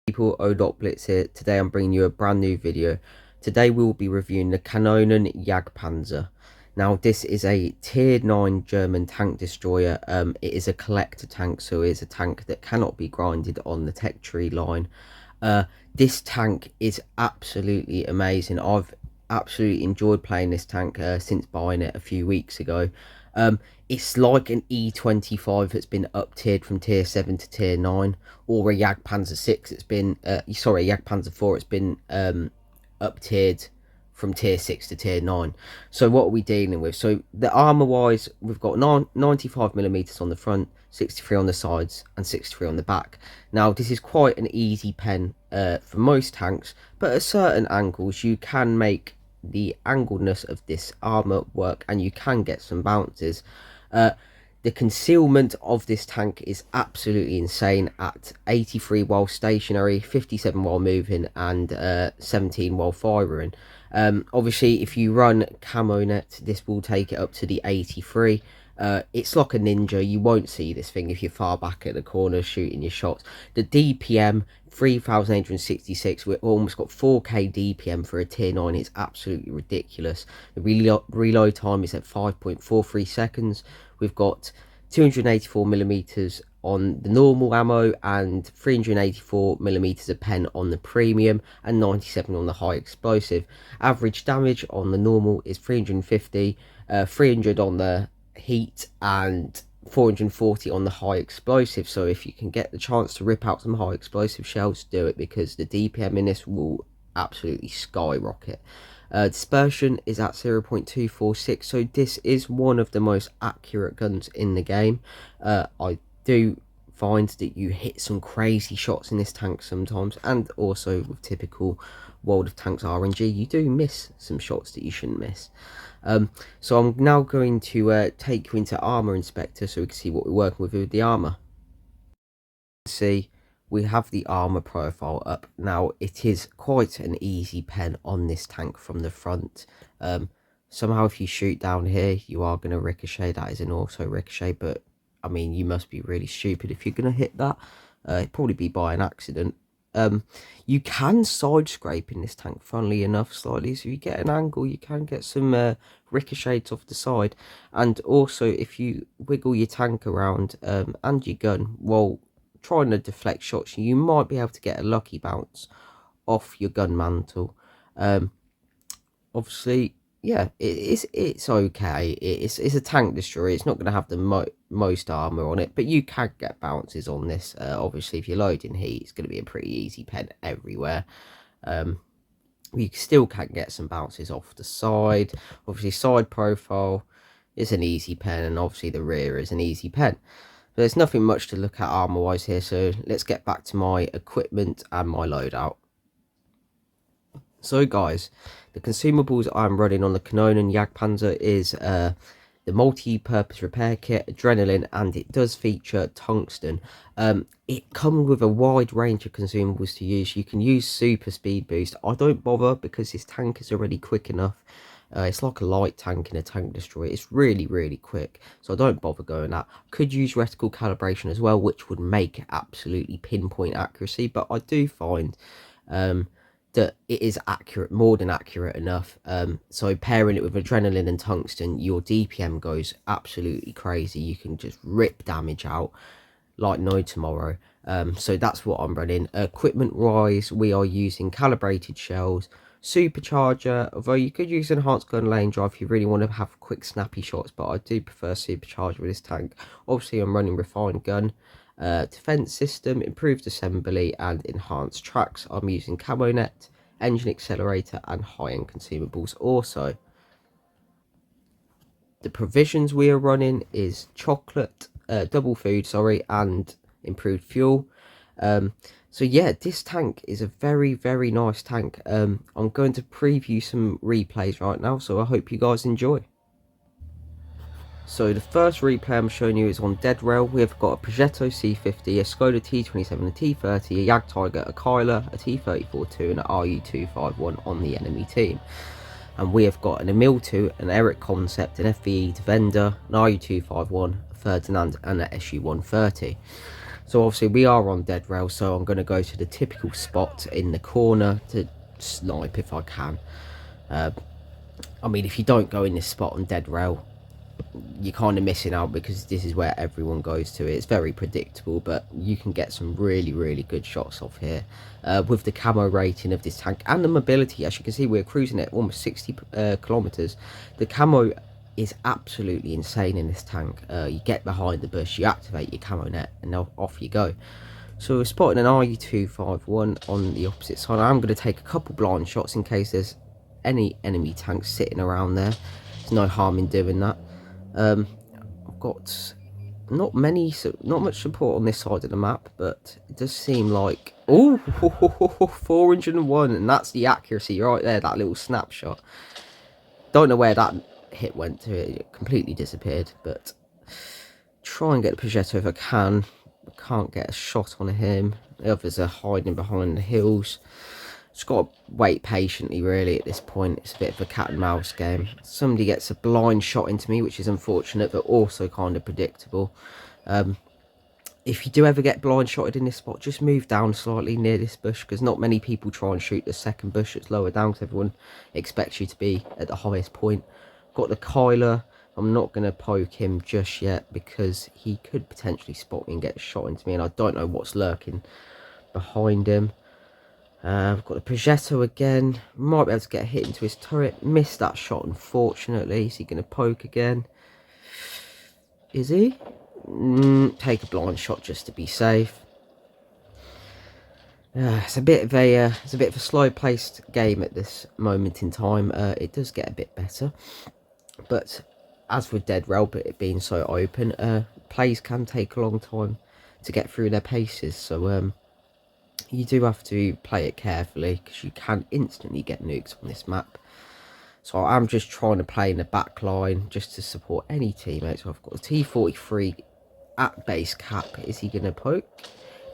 People, Blitz here. Today I'm bringing you a brand new video. Today we will be reviewing the KanonenJagdpanzer. Now this is a tier 9 German tank destroyer. It is a collector tank, so it is a tank that cannot be grinded on the tech tree line. This tank is absolutely amazing. I've absolutely enjoyed playing this tank since buying it a few weeks ago. It's like an E25 that's been up tiered from tier 7 to tier 9, or a Jagdpanzer 6. It's been sorry, Jagdpanzer 4. It's been up tiered from tier 6 to tier 9. So what are we dealing with? So the armor wise, we've got 95mm on the front, 63 on the sides, and 63 on the back. Now this is quite an easy pen for most tanks, but at certain angles you can make the angledness of this armor work, and you can get some bounces. The concealment of this tank is absolutely insane at 83 while stationary, 57 while moving, and 17 while firing. Obviously if you run Camo-net, this will take it up to the 83. It's like a ninja. You won't see this thing if you're far back at the corner shooting your shots. The DPM 3866, we've almost got 4k DPM for a tier 9. It's absolutely ridiculous. The reload time is at 5.43 seconds. We've got 284mm on the normal ammo and 384mm of pen on the premium, and 97 on the high explosive. Average damage on the normal is 350, 300 on the heat, and 440 on the high explosive. So if you can get the chance to rip out some high explosive shells, do it, because the DPM in this will absolutely skyrocket. Dispersion is at 0.246, so this is one of the most accurate guns in the game. I do find that you hit some crazy shots in this tank sometimes, and also with typical World of Tanks RNG, you do miss some shots that you shouldn't miss. So I'm now going to take you into Armor Inspector so we can see what we're working with the armor. See, we have the armor profile up. Now it is quite an easy pen on this tank from the front. Somehow if you shoot down here, you are going to ricochet. That is an auto ricochet, but I mean, you must be really stupid if you're going to hit that. It'd probably be by an accident. You can side scrape in this tank, funnily enough, slightly. So if you get an angle, you can get some ricochets off the side. And also if you wiggle your tank around and your gun while trying to deflect shots, you might be able to get a lucky bounce off your gun mantle. Obviously, yeah, it's okay. It's a tank destroyer. It's not going to have the most armor on it, but you can get bounces on this. Obviously if you're loading heat, it's going to be a pretty easy pen everywhere. You still can get some bounces off the side. Obviously side profile is an easy pen, and obviously the rear is an easy pen. There's nothing much to look at armor wise here, so let's get back to my equipment and my loadout. So guys, the consumables I'm running on the KanonenJagdpanzer is the multi-purpose repair kit, adrenaline, and it does feature tungsten. It comes with a wide range of consumables to use. You can use super speed boost. I don't bother because this tank is already quick enough. It's like a light tank in a tank destroyer. It's really quick, so I don't bother going that. Could use reticle calibration as well, which would make absolutely pinpoint accuracy, but I do find that it is accurate, more than accurate enough. So pairing it with adrenaline and tungsten, your DPM goes absolutely crazy. You can just rip damage out like no tomorrow. So that's what I'm running. Equipment wise, we are using calibrated shells, supercharger, although you could use enhanced gun lane drive if you really want to have quick snappy shots, but I do prefer supercharger with this tank. Obviously I'm running refined gun, defense system, improved assembly, and enhanced tracks. I'm using Camo-net, engine accelerator, and high-end consumables. Also the provisions we are running is chocolate, double food, sorry, and improved fuel. So yeah, this tank is a very nice tank. I'm going to preview some replays right now, so I hope you guys enjoy. So the first replay I'm showing you is on Dead Rail. We've got a Progetto C50, a Skoda T27, a T30, a Jagdtiger, a Kyler, a T34-2, and an RU251 on the enemy team. And we have got an Emil 2, an Eric Concept, an FVE Devender, an RU251, a Ferdinand, and an SU130. So obviously we are on dead rail, so I'm going to go to the typical spot in the corner to snipe if I can. I mean, if you don't go in this spot on dead rail, you're kind of missing out, because this is where everyone goes to. It's very predictable, but you can get some really good shots off here with the camo rating of this tank and the mobility. As you can see, we're cruising at almost 60 kilometers. The camo is absolutely insane in this tank. You get behind the bush, you activate your camo net, and off you go. So we're spotting an RU-251 on the opposite side. I'm going to take a couple blind shots in case there's any enemy tanks sitting around there. There's no harm in doing that. I've got not much support on this side of the map, but it does seem like, oh, 401, and that's the accuracy right there, that little snapshot. Don't know where that hit went to, it completely disappeared, but try and get the Progetto if I can. I can't get a shot on him. The others are hiding behind the hills. Just got to wait patiently, really, at this point. It's a bit of a cat and mouse game. Somebody gets a blind shot into me, which is unfortunate, but also kind of predictable. If you do ever get blind shotted in this spot, just move down slightly near this bush, because not many people try and shoot the second bush that's lower down, because everyone expects you to be at the highest point. Got the Kyler. I'm not going to poke him just yet, because he could potentially spot me and get a shot into me, and I don't know what's lurking behind him. I've got the Progetto again. Might be able to get a hit into his turret. Missed that shot, unfortunately. Is he going to poke again? Is he? Take a blind shot just to be safe. It's a bit of a slow-paced game at this moment in time. It does get a bit better, but as with dead rail, but it being so open, plays can take a long time to get through their paces. So you do have to play it carefully, because you can instantly get nuked on this map. So I'm just trying to play in the back line just to support any teammates. So I've got a T43 at base cap. Is he going to poke?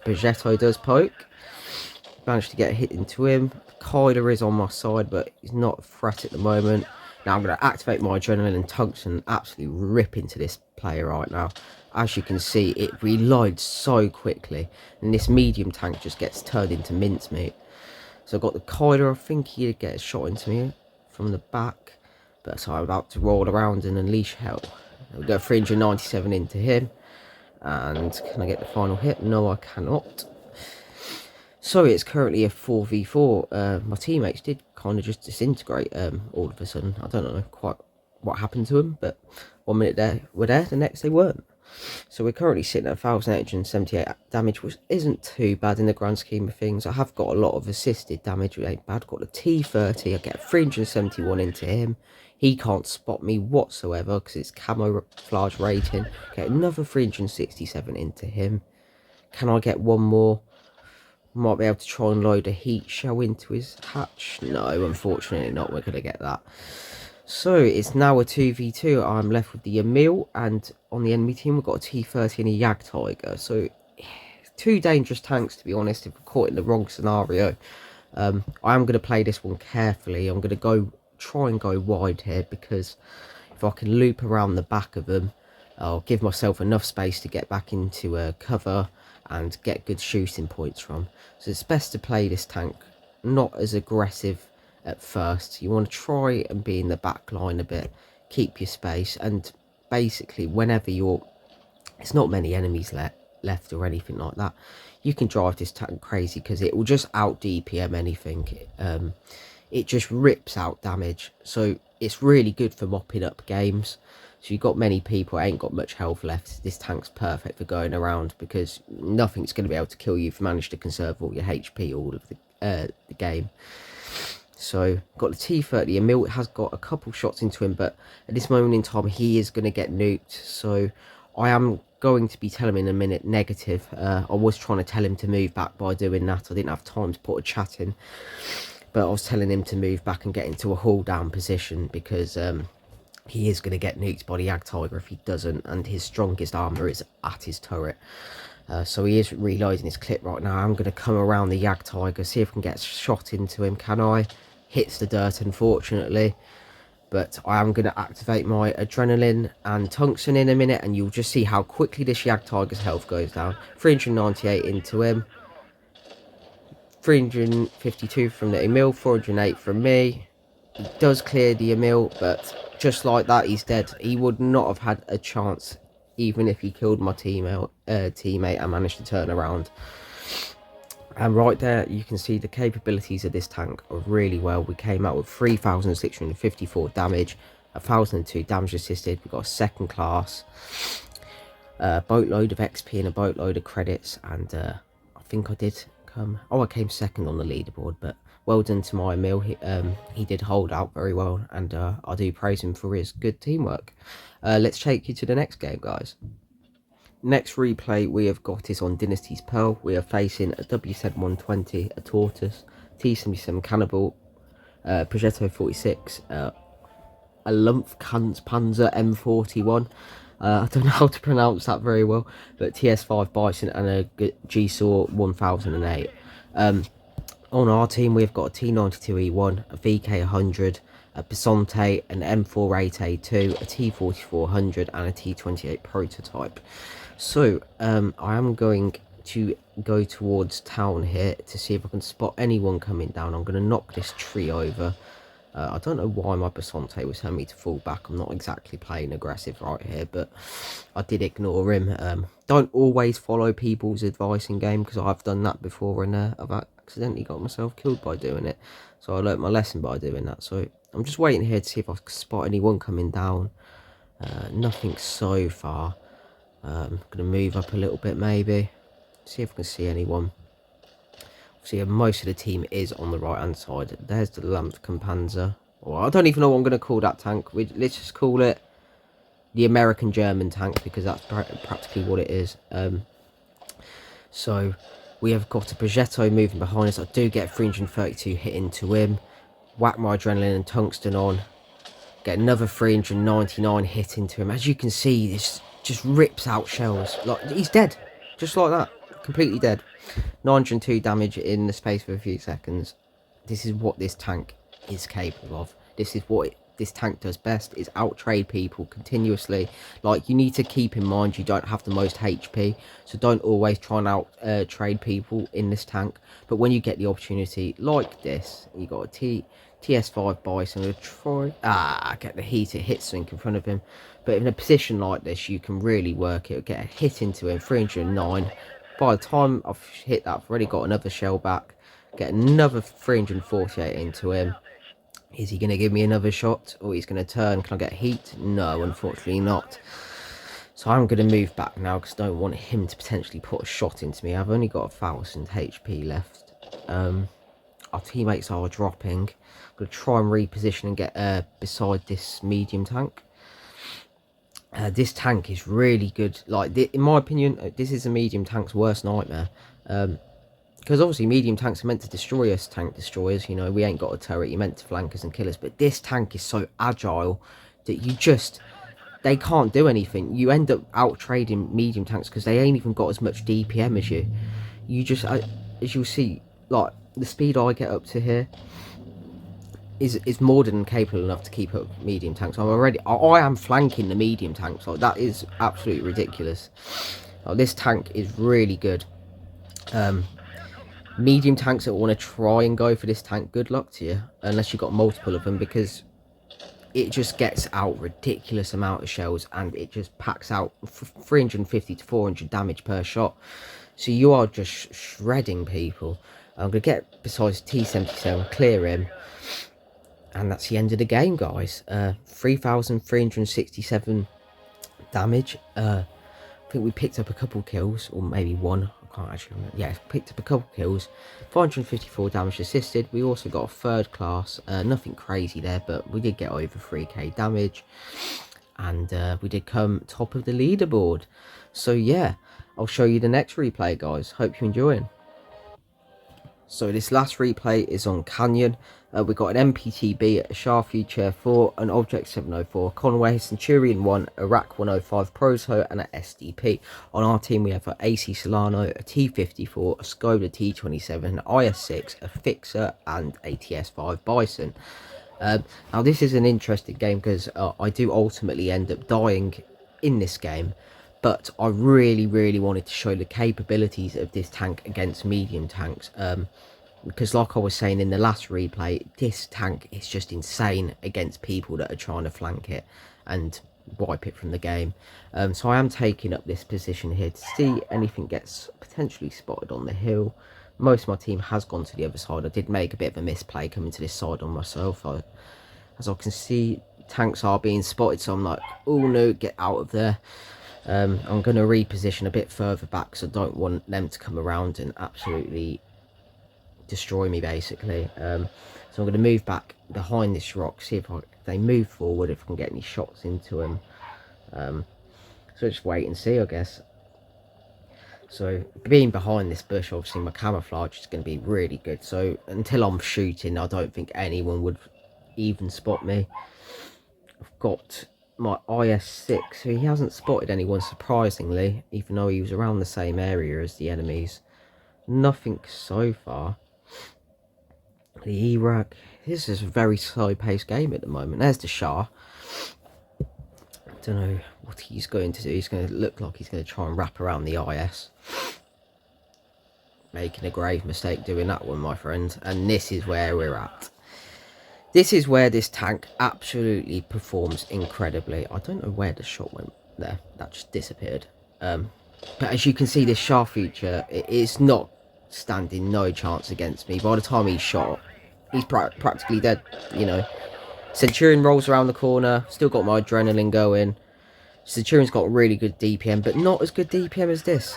Progetto does poke. Managed to get a hit into him. Kyler is on my side, but he's not a threat at the moment. Now I'm going to activate my adrenaline and tungsten, absolutely rip into this player right now. As you can see, it reloads so quickly, and this medium tank just gets turned into mincemeat. So I've got the Kyler. I think he'd get a shot into me from the back, but so I'm about to roll around and unleash hell. We'll go 397 into him, and can I get the final hit? No, I cannot. So it's currently a 4v4. My teammates did kind of just disintegrate all of a sudden. I don't know quite what happened to them, but 1 minute they were there, the next they weren't. So we're currently sitting at 1,878 damage, which isn't too bad in the grand scheme of things. I have got a lot of assisted damage, which ain't bad. Got the T30, I get 371 into him. He can't spot me whatsoever because it's camouflage rating. Get another 367 into him. Can I get one more? Might be able to try and load a heat shell into his hatch. No, unfortunately not. We're going to get that. So it's now a 2v2. I'm left with the Emil, and on the enemy team we've got a T30 and a Jagdtiger. So two dangerous tanks, to be honest, if we're caught in the wrong scenario. I am going to play this one carefully. I'm going to try and go wide here, because if I can loop around the back of them, I'll give myself enough space to get back into cover and get good shooting points from. So it's best to play this tank not as aggressive at first. You want to try and be in the back line a bit, keep your space, and basically whenever it's not many enemies left or anything like that, you can drive this tank crazy, because it will just out DPM anything. It just rips out damage, so it's really good for mopping up games. So you've got many people ain't got much health left. This tank's perfect for going around, because nothing's going to be able to kill you if you manage to conserve all your HP all of the game. So got the T30. Emil has got a couple shots into him, but at this moment in time he is going to get nuked. So I am going to be telling him in a minute negative. I was trying to tell him to move back by doing that. I didn't have time to put a chat in, but I was telling him to move back and get into a hull down position, because he is going to get nuked by the Jagdtiger if he doesn't, and his strongest armor is at his turret. So he is reloading his clip right now. I'm going to come around the Jagdtiger, see if I can get a shot into him. Can I? Hits the dirt, unfortunately. But I am going to activate my adrenaline and tungsten in a minute, and you'll just see how quickly this Jagdtiger's health goes down. 398 into him, 352 from the Emil, 408 from me. He does clear the Emil, but just like that, he's dead. He would not have had a chance, even if he killed my teammate and managed to turn around. And right there, you can see the capabilities of this tank are really well. We came out with 3,654 damage, 1,002 damage assisted. We got a second class, a boatload of XP and a boatload of credits. And I think I did come... Oh, I came second on the leaderboard, but well done to my Emil. He did hold out very well, and I do praise him for his good teamwork. Let's take you to the next game, guys. Next replay we have got is on Dynasty's Pearl. We are facing a WZ-120, a Tortoise, T-77 Cannibal, Progetto 46, a KanonenJagdpanzer M41. I don't know how to pronounce that very well, but TS5 Bison and a GSAW 1008. On our team we've got a T92E1, a VK100, a Bisonte, an M48A2, a T4400 and a T28 prototype. So I am going to go towards town here to see if I can spot anyone coming down. I'm going to knock this tree over. I don't know why my Bisonte was telling me to fall back. I'm not exactly playing aggressive right here, but I did ignore him. Don't always follow people's advice in game, because I've done that before and I've accidentally got myself killed by doing it. So I learnt my lesson by doing that. So I'm just waiting here to see if I can spot anyone coming down. Nothing so far. I'm going to move up a little bit maybe, see if I can see anyone. See, most of the team is on the right hand side. There's the Panzer. Well, I don't even know what I'm going to call that tank. Let's just call it the American German tank, because that's practically what it is. So we have got a Progetto moving behind us. I do get 332 hit into him. Whack my adrenaline and tungsten on. Get another 399 hit into him. As you can see, this just rips out shells. Like, he's dead, just like that, completely dead. 902 damage in the space of a few seconds. This is what this tank is capable of. This is what this tank does best, is out-trade people continuously. Like, you need to keep in mind you don't have the most HP, so don't always try and out-trade people in this tank. But when you get the opportunity like this, you got a TS5 Bison, a try get the heat, it hits something in front of him. But in a position like this, you can really work it. Get a hit into him, 309. By the time I've hit that, I've already got another shell back. Get another 348 into him. Is he going to give me another shot, or he's going to turn? Can I get heat? No, unfortunately not. So I'm going to move back now, because I don't want him to potentially put a shot into me. I've only got 1,000 HP left. Our teammates are dropping. I'm going to try and reposition and get beside this medium tank. This tank is really good. Like, in my opinion, this is a medium tank's worst nightmare. Because obviously medium tanks are meant to destroy us, tank destroyers. You know, we ain't got a turret, you're meant to flank us and kill us. But this tank is so agile that they can't do anything. You end up out-trading medium tanks because they ain't even got as much DPM as you. You just, as you'll see, like, the speed I get up to here is more than capable enough to keep up medium tanks. I am flanking the medium tanks. Like, that is absolutely ridiculous. Like, this tank is really good. Medium tanks that want to try and go for this tank, good luck to you, unless you've got multiple of them, because it just gets out ridiculous amount of shells, and it just packs out 350 to 400 damage per shot. So you are just shredding people. I'm going to get besides T-77, clear him, and that's the end of the game, guys. 3,367 damage. I think we picked up a couple kills, or maybe one. I can't actually remember. Yeah, picked up a couple kills. 454 damage assisted. We also got a third class. Nothing crazy there, but we did get over 3k damage. And we did come top of the leaderboard. So yeah, I'll show you the next replay, guys. Hope you're enjoying. So this last replay is on Canyon. We got an MPTB, a Sharfie Chair 4, an Object 704, Conway Centurion 1, a Rack 105 Proto, and an SDP. On our team we have an AC Solano, a T54, a Skoda T27, an IS6, a Fixer, and a TS5 Bison. Now this is an interesting game because I do ultimately end up dying in this game, but I really wanted to show the capabilities of this tank against medium tanks, because like I was saying in the last replay, this tank is just insane against people that are trying to flank it and wipe it from the game. So I am taking up this position here to see anything gets potentially spotted on the hill. Most of my team has gone to the other side. I did make a bit of a misplay coming to this side on myself. As I can see, tanks are being spotted, so I'm like, oh no, get out of there. I'm going to reposition a bit further back because I don't want them to come around and absolutely destroy me, basically. So I'm going to move back behind this rock, see if they move forward, if I can get any shots into them. So just wait and see, I guess. So being behind this bush, obviously my camouflage is going to be really good. So until I'm shooting, I don't think anyone would even spot me. I've got my IS-6, so he hasn't spotted anyone, surprisingly, even though he was around the same area as the enemies. Nothing so far. The Iraq, this is a very slow paced game at the moment. There's the Shah. I don't know what he's going to do. He's going to look like he's going to try and wrap around the IS. Making a grave mistake doing that one, my friend. And this is where we're at. This is where this tank absolutely performs incredibly. I don't know where the shot went there. That just disappeared. But as you can see, this Shah feature, it's not standing no chance against me. By the time he's shot, he's practically dead, you know. Centurion rolls around the corner. Still got my adrenaline going. Centurion's got really good DPM, but not as good DPM as this.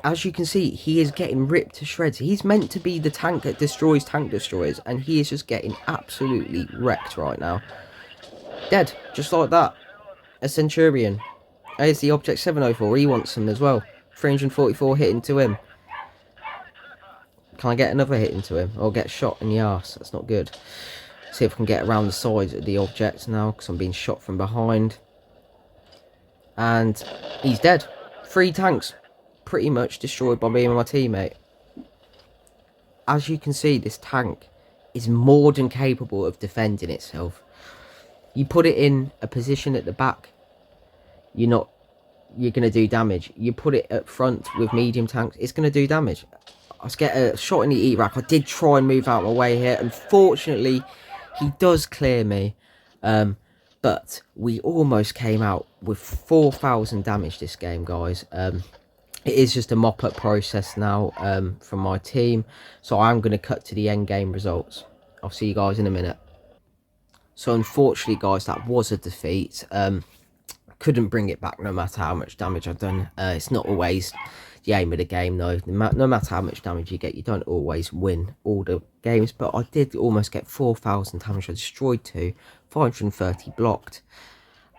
As you can see, he is getting ripped to shreds. He's meant to be the tank that destroys tank destroyers, and he is just getting absolutely wrecked right now. Dead, just like that. A Centurion. There's the Object 704. He wants them as well. 344 hit into him. Can I get another hit into him? Or get shot in the arse? That's not good. See if I can get around the sides of the object now, because I'm being shot from behind. And he's dead. 3 tanks pretty much destroyed by me and my teammate. As you can see, this tank is more than capable of defending itself. You put it in a position at the back, you're going to do damage. You put it up front with medium tanks, it's going to do damage. I get a shot in the E-rack. I did try and move out my way here. Unfortunately, he does clear me. But we almost came out with 4,000 damage this game, guys. It is just a mop-up process now from my team. So I'm going to cut to the end game results. I'll see you guys in a minute. So unfortunately, guys, that was a defeat. Couldn't bring it back no matter how much damage I've done. It's not always the aim of the game, though. No matter how much damage you get, you don't always win all the games. But I did almost get 4,000 damage. I destroyed 2, 530 blocked.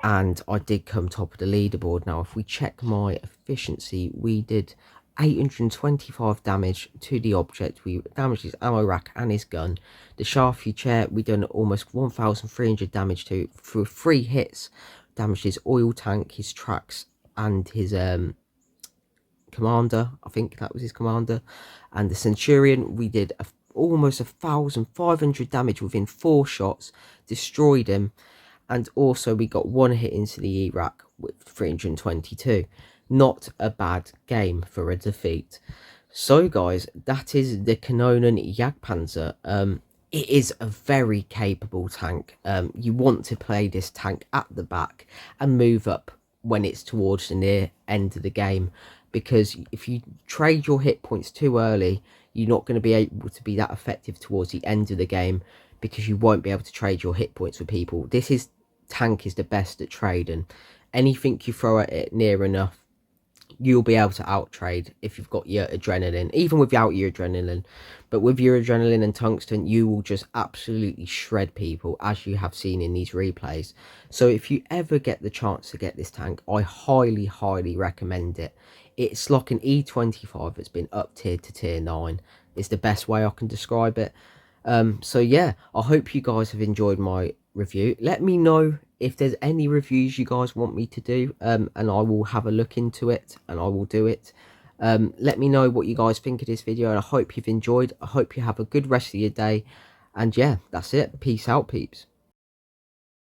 And I did come top of the leaderboard. Now, if we check my efficiency, we did 825 damage to the object. We damaged his ammo rack and his gun. The Shaft chair, we done almost 1,300 damage to through 3 hits. Damaged his oil tank, his tracks, and his commander. I think that was his commander. And the Centurion, we did almost 1,500 damage within 4 shots. Destroyed him. And also we got 1 hit into the E-rack with 322. Not a bad game for a defeat. So guys, that is the KanonenJagdpanzer. It is a very capable tank. You want to play this tank at the back and move up when it's towards the near end of the game. Because if you trade your hit points too early, you're not going to be able to be that effective towards the end of the game. Because you won't be able to trade your hit points with people. This tank is the best at trading. Anything you throw at it near enough, you'll be able to out trade if you've got your adrenaline, even without your adrenaline. But with your adrenaline and tungsten, you will just absolutely shred people, as you have seen in these replays. So if you ever get the chance to get this tank, I highly recommend it. It's like an E25 that's been up tiered to tier 9. It's the best way I can describe it. So yeah, I hope you guys have enjoyed my review. Let me know if there's any reviews you guys want me to do, and I will have a look into it and I will do it. Let me know what you guys think of this video, and I hope you've enjoyed. I hope you have a good rest of your day, And yeah, that's it. Peace out, peeps.